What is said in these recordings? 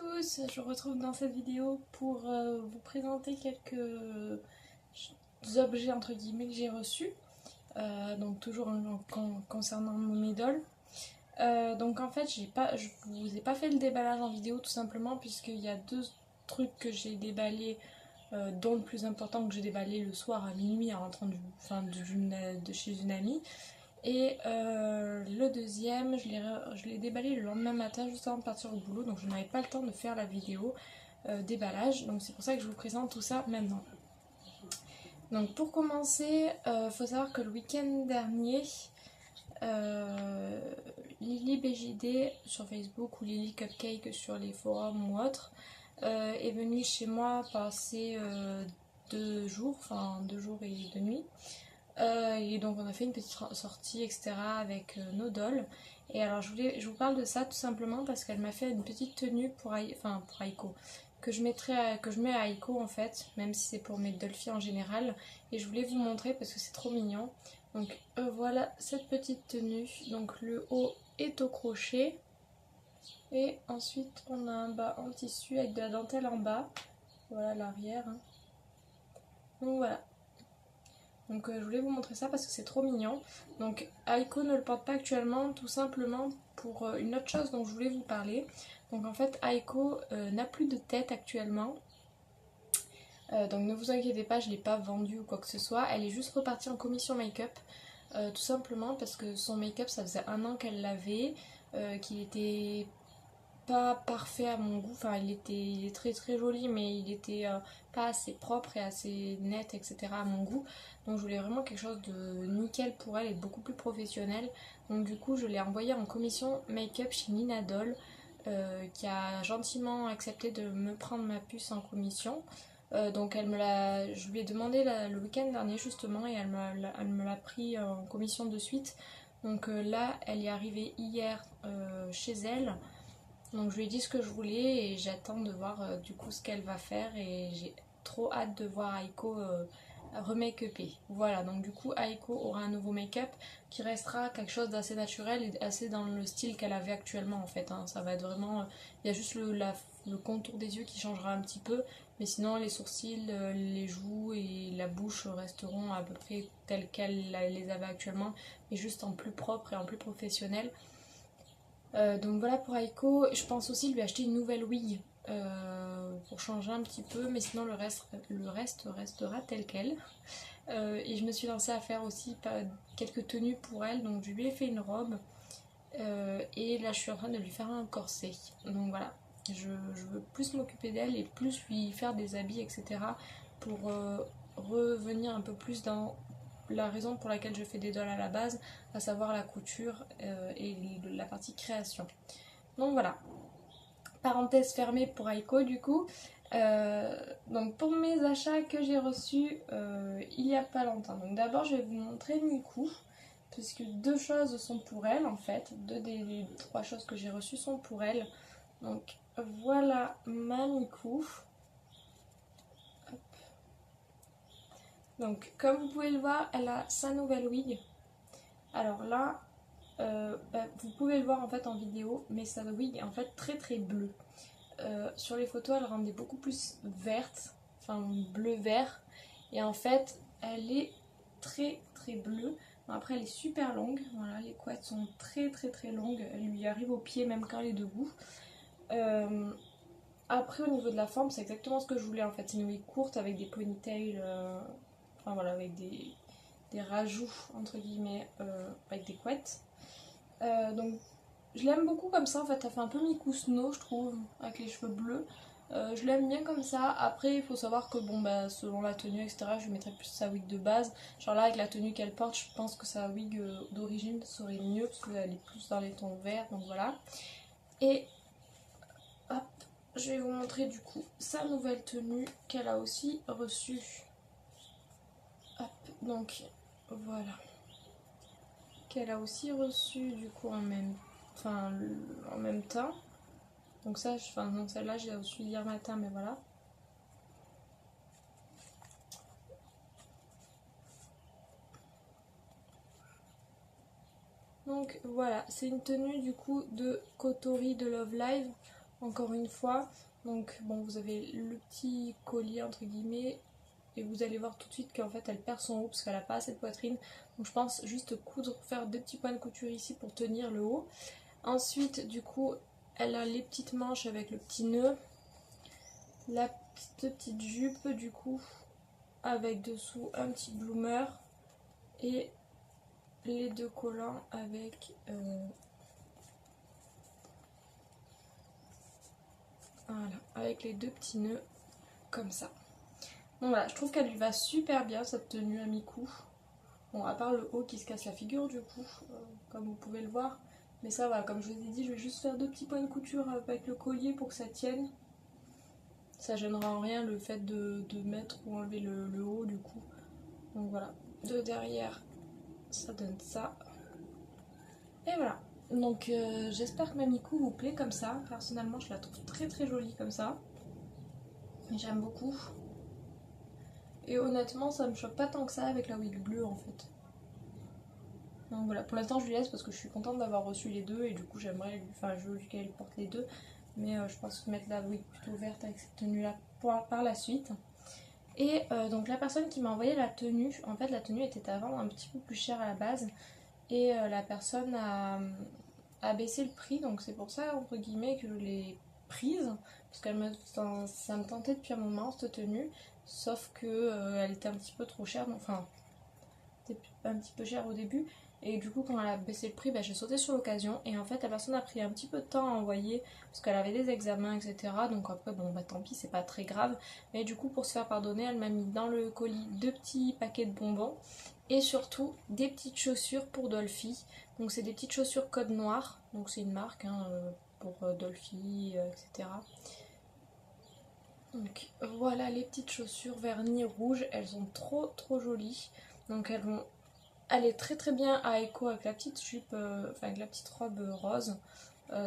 tous, je vous retrouve dans cette vidéo pour vous présenter quelques objets entre guillemets que j'ai reçus, donc toujours concernant mon idole. Donc en fait je vous ai pas fait le déballage en vidéo tout simplement puisqu'il y a deux trucs que j'ai déballés, dont le plus important que j'ai déballé le soir à minuit en rentrant de chez une amie. Et le deuxième, je l'ai déballé le lendemain matin juste avant de partir au boulot, donc je n'avais pas le temps de faire la vidéo déballage, donc c'est pour ça que je vous présente tout ça maintenant. Donc pour commencer, faut savoir que le week-end dernier, Lily BJD sur Facebook ou Lily Cupcake sur les forums ou autres est venue chez moi passer 2 jours et 2 nuits. Et donc on a fait une petite sortie etc avec nos dolls. Et alors je vous parle de ça tout simplement parce qu'elle m'a fait une petite tenue pour Aiko que je mets à Aiko en fait, même si c'est pour mes dolls filles en général. Et je voulais vous montrer parce que c'est trop mignon. Donc voilà cette petite tenue. Donc le haut est au crochet et ensuite on a un bas en tissu avec de la dentelle en bas. Voilà l'arrière. Donc voilà. Donc je voulais vous montrer ça parce que c'est trop mignon. Donc Aiko ne le porte pas actuellement tout simplement pour une autre chose dont je voulais vous parler. Donc en fait Aiko n'a plus de tête actuellement. Donc ne vous inquiétez pas, je ne l'ai pas vendue ou quoi que ce soit. Elle est juste repartie en commission make-up. Tout simplement parce que son make-up ça faisait 1 an qu'elle l'avait. Qu'il était pas parfait à mon goût, enfin il est très très joli mais il était pas assez propre et assez net etc à mon goût, donc je voulais vraiment quelque chose de nickel pour elle et beaucoup plus professionnel. Donc du coup je l'ai envoyée en commission make-up chez Nina Doll, qui a gentiment accepté de me prendre ma puce en commission. Donc je lui ai demandé le week-end dernier justement et elle me l'a pris en commission de suite. Donc là elle est arrivée hier chez elle. Donc je lui ai dit ce que je voulais et j'attends de voir du coup ce qu'elle va faire et j'ai trop hâte de voir Aiko remake-upée. Voilà, donc du coup Aiko aura un nouveau make-up qui restera quelque chose d'assez naturel et assez dans le style qu'elle avait actuellement en fait. Hein. Ça va être vraiment... Il y a juste le contour des yeux qui changera un petit peu, mais sinon les sourcils, les joues et la bouche resteront à peu près telles qu'elle les avait actuellement, mais juste en plus propre et en plus professionnel. Donc voilà pour Aiko. Je pense aussi lui acheter une nouvelle wig pour changer un petit peu, mais sinon le reste restera tel quel. Et je me suis lancée à faire aussi quelques tenues pour elle, donc je lui ai fait une robe et là je suis en train de lui faire un corset. Donc voilà, je veux plus m'occuper d'elle et plus lui faire des habits etc. pour revenir un peu plus dans la raison pour laquelle je fais des dolls à la base, à savoir la couture et la partie création. Donc voilà, parenthèse fermée pour Aiko du coup. Donc pour mes achats que j'ai reçus il y a pas longtemps. Donc d'abord je vais vous montrer Miku, puisque 2 choses sont pour elle en fait. 2 des 3 choses que j'ai reçues sont pour elle. Donc voilà ma Miku. Donc comme vous pouvez le voir, elle a sa nouvelle wig. Alors là, vous pouvez le voir en fait en vidéo, mais sa wig est en fait très très bleue. Sur les photos, elle rendait beaucoup plus verte, enfin bleu-vert. Et en fait, elle est très très bleue. Bon, après, elle est super longue. Voilà, les couettes sont très très très longues. Elle lui arrive aux pieds même quand elle est debout. Après, au niveau de la forme, c'est exactement ce que je voulais en fait. C'est une wig courte avec des ponytails, enfin voilà, avec des rajouts entre guillemets, avec des couettes. Donc je l'aime beaucoup comme ça en fait, elle fait un peu Miku Snow je trouve, avec les cheveux bleus. Je l'aime bien comme ça. Après il faut savoir que bon bah selon la tenue etc je lui mettrais plus sa wig de base. Genre là avec la tenue qu'elle porte je pense que sa wig d'origine serait mieux parce qu'elle est plus dans les tons verts donc voilà. Et hop, je vais vous montrer du coup sa nouvelle tenue qu'elle a aussi reçue. Hop, donc voilà. Qu'elle a aussi reçue du coup en même temps. Donc ça, donc celle-là, je l'ai reçue hier matin, mais voilà. Donc voilà, c'est une tenue du coup de Kotori de Love Live. encore une fois. Donc bon, vous avez le petit collier entre guillemets et vous allez voir tout de suite qu'en fait elle perd son haut parce qu'elle n'a pas assez de poitrine. Donc je pense juste coudre, faire 2 petits points de couture ici pour tenir le haut. Ensuite du coup elle a les petites manches avec le petit nœud, la petite jupe du coup avec dessous un petit bloomer et les 2 collants avec voilà, avec les 2 petits nœuds comme ça. Donc voilà, je trouve qu'elle lui va super bien cette tenue à mi-cou. Bon, à part le haut qui se casse la figure du coup, comme vous pouvez le voir. Mais ça va, comme je vous ai dit, je vais juste faire 2 petits points de couture avec le collier pour que ça tienne. Ça gênera en rien le fait de mettre ou enlever le haut du coup. Donc voilà, de derrière, ça donne ça. Et voilà. Donc j'espère que ma mi-cou vous plaît comme ça. Personnellement, je la trouve très très jolie comme ça. J'aime beaucoup. Et honnêtement, ça me choque pas tant que ça avec la wig bleue en fait. Donc voilà, pour l'instant je lui laisse parce que je suis contente d'avoir reçu les 2 et du coup j'aimerais, enfin je veux qu'elle porte les 2. Mais je pense mettre la wig plutôt verte avec cette tenue là par la suite. Et donc la personne qui m'a envoyé la tenue, en fait la tenue était à vendre un petit peu plus cher à la base. Et la personne a baissé le prix, donc c'est pour ça entre guillemets que je l'ai prise. Parce que ça me tentait depuis un moment cette tenue. Sauf que elle était un petit peu trop chère, enfin c'était un petit peu cher au début. Et du coup quand elle a baissé le prix, bah, j'ai sauté sur l'occasion. Et en fait la personne a pris un petit peu de temps à envoyer parce qu'elle avait des examens, etc. Donc après bon bah tant pis, c'est pas très grave. Mais du coup pour se faire pardonner, elle m'a mis dans le colis 2 petits paquets de bonbons. Et surtout des petites chaussures pour Dolphy. Donc c'est des petites chaussures code noir. Donc c'est une marque hein, pour Dolphy, etc. Donc voilà les petites chaussures vernis rouge. Elles sont trop trop jolies. Donc elles vont aller très très bien à écho avec la petite jupe, enfin avec la petite robe rose.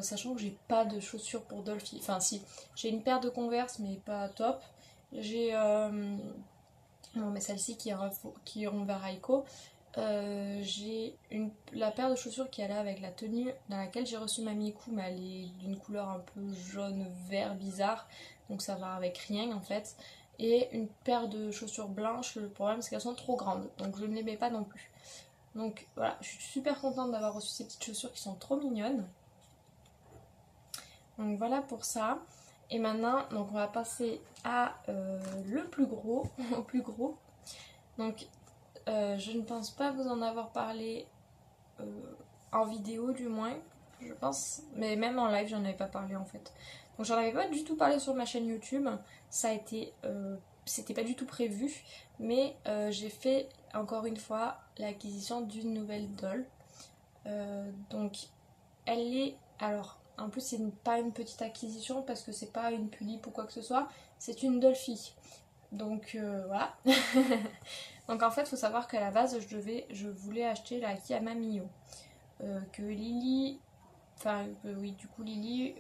Sachant que j'ai pas de chaussures pour Dolphy. Enfin si, j'ai une paire de Converse mais pas top. J'ai non mais celle-ci qui iront vers Aiko. J'ai la paire de chaussures qui allait avec la tenue dans laquelle j'ai reçu ma mi-cou, mais elle est d'une couleur un peu jaune vert bizarre, donc ça va avec rien en fait. Et une paire de chaussures blanches, le problème c'est qu'elles sont trop grandes, donc je ne les mets pas non plus. Donc voilà, je suis super contente d'avoir reçu ces petites chaussures qui sont trop mignonnes. Donc voilà pour ça. Et maintenant, donc on va passer à le plus gros, au plus gros. Donc je ne pense pas vous en avoir parlé en vidéo du moins, je pense, mais même en live j'en avais pas parlé en fait. Donc j'en avais pas du tout parlé sur ma chaîne YouTube, ça a été, c'était pas du tout prévu, mais j'ai fait encore une fois l'acquisition d'une nouvelle doll. Donc elle est, alors en plus c'est pas une petite acquisition parce que c'est pas une pulip ou quoi que ce soit, c'est une Dolphy. Donc voilà. Donc en fait il faut savoir qu'à la base je voulais acheter la Kiama Mio. Que Lily, enfin oui du coup Lily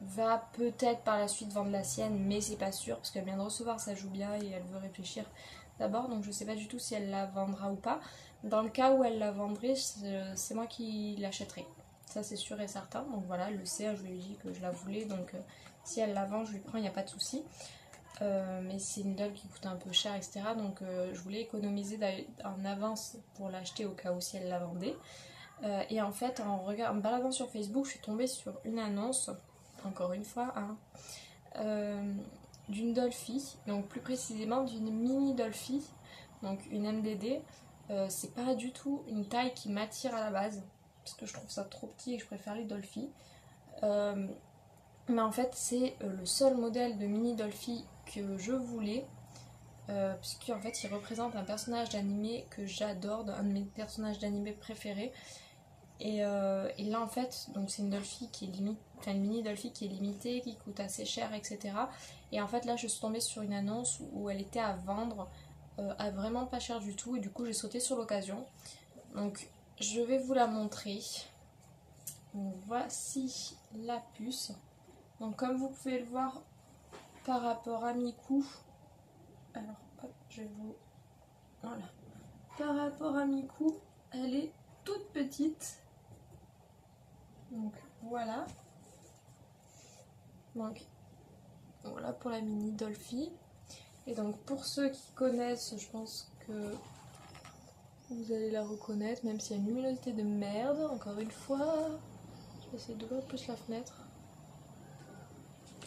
va peut-être par la suite vendre la sienne, mais c'est pas sûr parce qu'elle vient de recevoir sa Joubia et elle veut réfléchir d'abord, donc je sais pas du tout si elle la vendra ou pas. Dans le cas où elle la vendrait, c'est moi qui l'achèterai, ça c'est sûr et certain. Donc voilà, elle le sait, je lui ai dit que je la voulais, donc si elle la vend je lui prends, il n'y a pas de souci. Mais c'est une doll qui coûte un peu cher, etc. Donc je voulais économiser en avance pour l'acheter au cas où si elle la vendait. Et en fait, en me baladant sur Facebook, je suis tombée sur une annonce, encore une fois, hein, d'une Dolphy, donc plus précisément d'une mini Dolphy, donc une MDD. C'est pas du tout une taille qui m'attire à la base, parce que je trouve ça trop petit et je préfère les Dolphy. Mais en fait, c'est le seul modèle de mini Dolphy que je voulais. Puisqu'en fait il représente un personnage d'animé que j'adore, un de mes personnages d'animé préférés. Et là en fait, donc c'est une Dolphy qui est une mini Dolphy qui est limitée, qui coûte assez cher, etc. Et en fait là je suis tombée sur une annonce où elle était à vendre à vraiment pas cher du tout, et du coup j'ai sauté sur l'occasion. Donc je vais vous la montrer. Donc, voici la puce. Donc comme vous pouvez le voir par rapport à mi-cou, alors hop, je vais vous... Voilà. Par rapport à mi-cou, elle est toute petite. Donc voilà. Donc voilà pour la mini Dolphy. Et donc pour ceux qui connaissent, je pense que vous allez la reconnaître, même s'il y a une luminosité de merde, encore une fois. Je vais essayer d'ouvrir plus la fenêtre.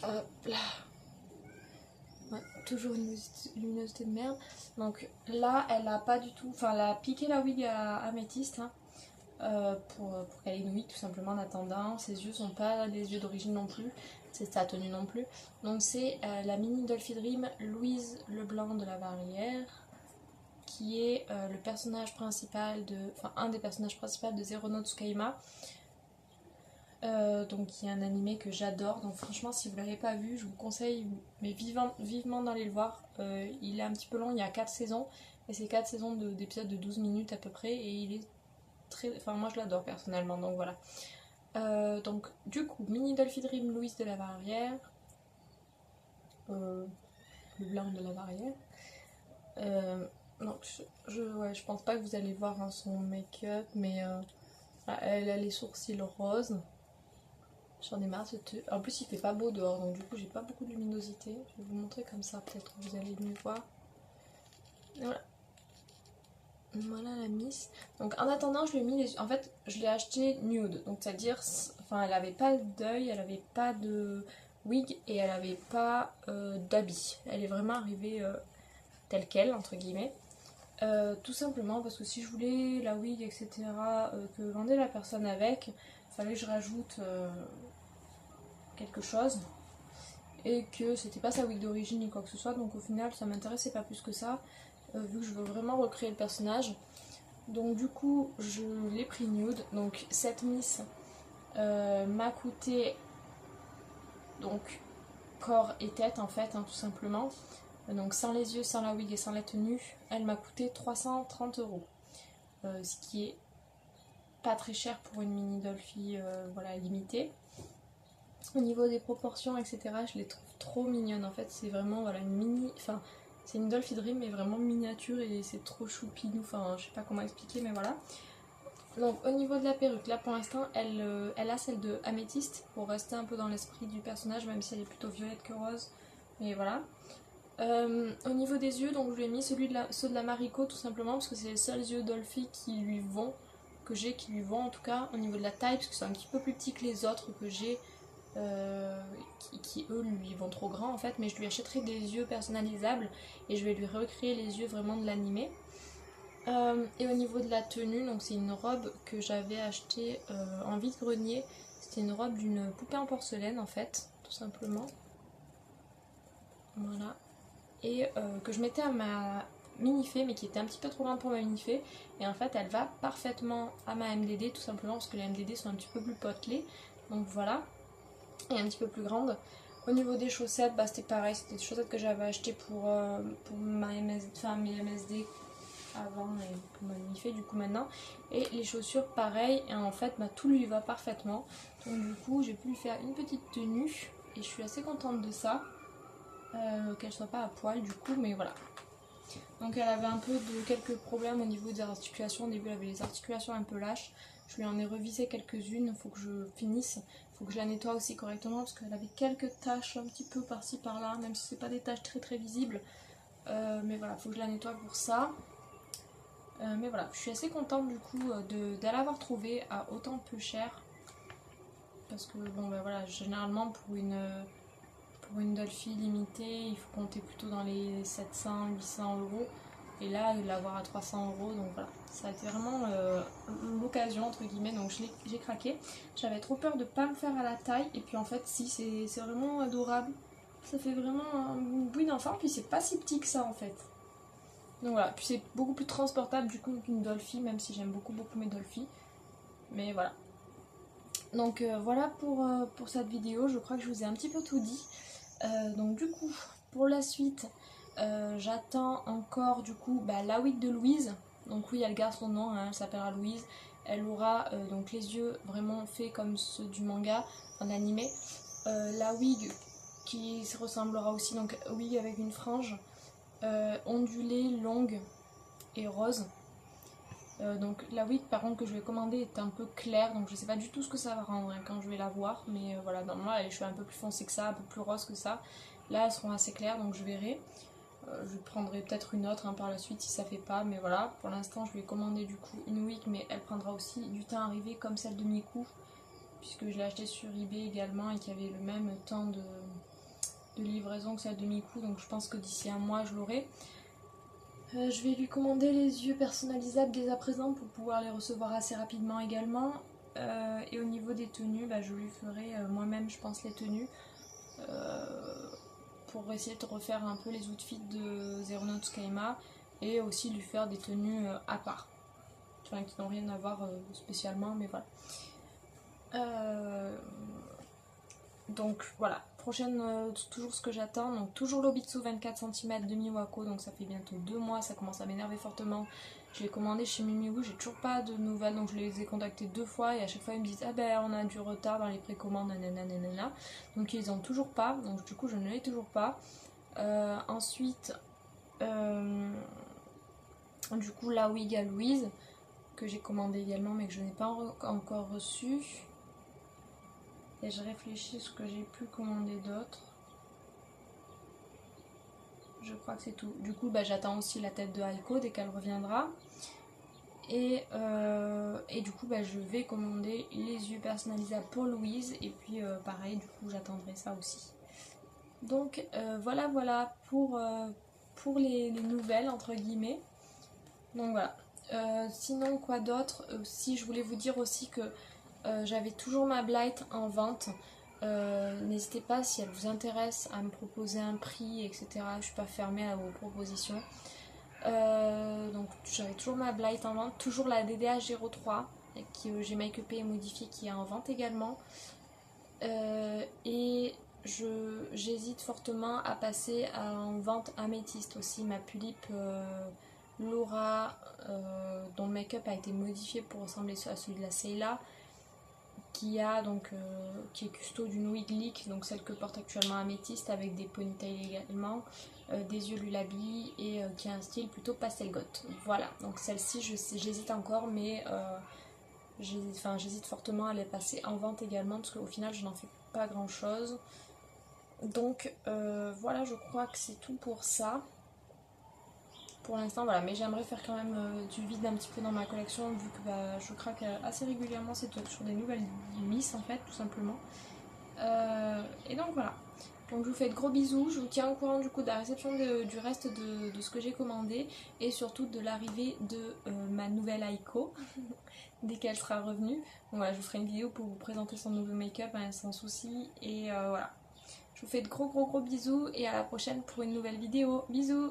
Hop là. Ouais, toujours une luminosité de merde. Donc là, elle a pas du tout... Enfin, elle a piqué la wig à améthyste, hein, pour qu'elle ait une wig tout simplement en attendant. Ses yeux sont pas les yeux d'origine non plus. C'est sa tenue non plus. Donc c'est la mini Dolphy Dream Louise Leblanc de la Barrière, qui est le personnage principal de... Enfin, un des personnages principaux de Zero no Tsukaima. Donc qui est un animé que j'adore, donc franchement si vous ne l'avez pas vu je vous conseille mais vivement d'aller le voir. Il est un petit peu long, il y a 4 saisons et c'est 4 saisons d'épisodes de 12 minutes à peu près et il est très... Enfin moi je l'adore personnellement, donc voilà. Donc du coup mini Dolphy Dream Louise de la Barrière, le blanc de la Barrière. Donc je pense pas que vous allez voir hein, son make-up, mais elle a les sourcils roses. J'en ai marre. En plus, il fait pas beau dehors, donc du coup, j'ai pas beaucoup de luminosité. Je vais vous montrer comme ça, peut-être que vous allez mieux voir. Et voilà. Voilà la miss. Donc en attendant, je lui ai mis les... En fait, je l'ai acheté nude. Donc c'est-à-dire, enfin, elle avait pas d'œil, elle avait pas de wig et elle avait pas d'habit. Elle est vraiment arrivée telle quelle, entre guillemets. Tout simplement parce que si je voulais la wig, etc., que vendait la personne avec, il fallait que je rajoute quelque chose et que c'était pas sa wig d'origine ni quoi que ce soit, donc au final ça m'intéressait pas plus que ça, vu que je veux vraiment recréer le personnage. Donc du coup je l'ai pris nude. Donc cette miss m'a coûté donc corps et tête en fait, hein, tout simplement. Donc sans les yeux, sans la wig et sans la tenue, elle m'a coûté 330 €. Ce qui est pas très cher pour une mini Dolphy voilà, limitée. Au niveau des proportions, etc., je les trouve trop mignonnes. En fait, c'est vraiment voilà, une mini... Enfin, c'est une Dolphy Dream, mais vraiment miniature et c'est trop choupinou. Enfin, je sais pas comment expliquer, mais voilà. Donc, au niveau de la perruque, là pour l'instant, elle a celle de Améthyste pour rester un peu dans l'esprit du personnage, même si elle est plutôt violette que rose. Mais voilà. Au niveau des yeux, donc je lui ai mis ceux de la Mariko tout simplement parce que c'est les seuls yeux Dolphy qui lui vont, qui lui vont en tout cas. Au niveau de la taille, parce que c'est un petit peu plus petit que les autres que j'ai. Qui eux lui vont trop grand en fait, mais je lui achèterai des yeux personnalisables et je vais lui recréer les yeux vraiment de l'animé. Et au niveau de la tenue, donc c'est une robe que j'avais achetée en vide-grenier. C'était une robe d'une poupée en porcelaine en fait, tout simplement. Voilà. Et que je mettais à ma mini-fée, mais qui était un petit peu trop grande pour ma mini-fée. Et en fait, elle va parfaitement à ma MDD, tout simplement parce que les MDD sont un petit peu plus potelées. Donc voilà. Et un petit peu plus grande. Au niveau des chaussettes, bah, c'était pareil, c'était des chaussettes que j'avais achetées pour ma MSD, enfin, mes MSD avant et pour ma mini-fée du coup maintenant. Et les chaussures pareil, et en fait bah, tout lui va parfaitement. Donc du coup j'ai pu lui faire une petite tenue et je suis assez contente de ça. Qu'elle soit pas à poil du coup, mais voilà. Donc elle avait un peu de quelques problèmes au niveau des articulations. Au début elle avait les articulations un peu lâches. Je lui en ai revisé quelques-unes, il faut que je finisse. Il faut que je la nettoie aussi correctement parce qu'elle avait quelques taches un petit peu par-ci par-là, même si c'est pas des taches très très visibles. Mais voilà, il faut que je la nettoie pour ça. Mais voilà, je suis assez contente du coup de l'avoir trouvée à autant peu cher. Parce que bon ben voilà, généralement pour une Dolphy limitée, il faut compter plutôt dans les 700-800 €. Et là, l'avoir à 300 €, donc voilà, ça a été vraiment l'occasion entre guillemets, donc j'ai craqué. J'avais trop peur de pas me faire à la taille, et puis en fait, si, c'est vraiment adorable. Ça fait vraiment un bruit d'enfant, puis c'est pas si petit que ça en fait. Donc voilà, puis c'est beaucoup plus transportable du coup qu'une Dolphy, même si j'aime beaucoup mes Dolphy. Mais voilà. Donc voilà pour cette vidéo, je crois que je vous ai un petit peu tout dit. Donc du coup, pour la suite, j'attends encore du coup la wig de Louise. Donc oui, elle garde son nom, hein, elle s'appellera Louise. Elle aura donc les yeux vraiment faits comme ceux du manga, en animé. La wig qui ressemblera aussi, donc wig avec une frange ondulée, longue et rose. Donc la wig par contre que je vais commander est un peu claire, donc je sais pas du tout ce que ça va rendre hein, quand je vais la voir, mais voilà, normalement elle a les cheveux un peu plus foncés que ça, un peu plus rose que ça. Là elles seront assez claires donc je verrai. Je prendrai peut-être une autre hein, par la suite si ça fait pas, mais voilà, pour l'instant je lui ai commandé du coup une wig, mais elle prendra aussi du temps à arriver comme celle de Miku, puisque je l'ai achetée sur eBay également et qu'il y avait le même temps de livraison que celle de Miku, donc je pense que d'ici un mois je l'aurai. Je vais lui commander les yeux personnalisables dès à présent pour pouvoir les recevoir assez rapidement également. Et au niveau des tenues, bah, je lui ferai moi-même je pense les tenues pour essayer de refaire un peu les outfits de Zeronote et aussi lui faire des tenues à part. Enfin qui n'ont rien à voir spécialement mais voilà. Donc voilà, prochaine, toujours ce que j'attends, donc toujours l'Obitsu 24 cm de Miwako, donc ça fait bientôt 2 mois, ça commence à m'énerver fortement. Je l'ai commandé chez Mimiwoo, j'ai toujours pas de nouvelles, donc je les ai contactés 2 fois et à chaque fois ils me disent ah ben on a du retard dans les précommandes, nanana. Donc ils ont toujours pas, donc du coup je ne l'ai toujours pas. Ensuite, du coup la wig à Louise, que j'ai commandé également mais que je n'ai pas encore reçu. Et je réfléchis ce que j'ai pu commander d'autre. Je crois que c'est tout. Du coup, bah, j'attends aussi la tête de Aiko dès qu'elle reviendra. Et du coup, bah, je vais commander les yeux personnalisables pour Louise. Et puis, pareil, du coup, j'attendrai ça aussi. Donc, voilà pour les nouvelles, entre guillemets. Donc, voilà. Sinon, quoi d'autre? Si je voulais vous dire aussi que j'avais toujours ma Blight en vente. N'hésitez pas si elle vous intéresse à me proposer un prix, etc. Je suis pas fermée à vos propositions. Donc j'avais toujours ma Blight en vente, toujours la DDH03 que j'ai make-upée et modifiée qui est en vente également. Et j'hésite fortement à passer en vente améthyste aussi, ma Pulipe Laura dont le make-up a été modifié pour ressembler à celui de la Seila, qui est custo d'une wig leak, donc celle que porte actuellement Améthyste avec des ponytails également, des yeux Lulabi et qui a un style plutôt pastel goth. Voilà, donc celle-ci j'hésite encore mais j'hésite fortement à les passer en vente également parce qu'au final je n'en fais pas grand chose. Donc voilà, je crois que c'est tout pour ça. Pour l'instant voilà, mais j'aimerais faire quand même du vide un petit peu dans ma collection vu que bah, je craque assez régulièrement sur des nouvelles Miss en fait tout simplement. Et donc voilà, donc je vous fais de gros bisous, je vous tiens au courant du coup de la réception du reste de ce que j'ai commandé et surtout de l'arrivée de ma nouvelle Aiko dès qu'elle sera revenue. Donc voilà, je vous ferai une vidéo pour vous présenter son nouveau make-up hein, sans souci et voilà. Je vous fais de gros bisous et à la prochaine pour une nouvelle vidéo. Bisous!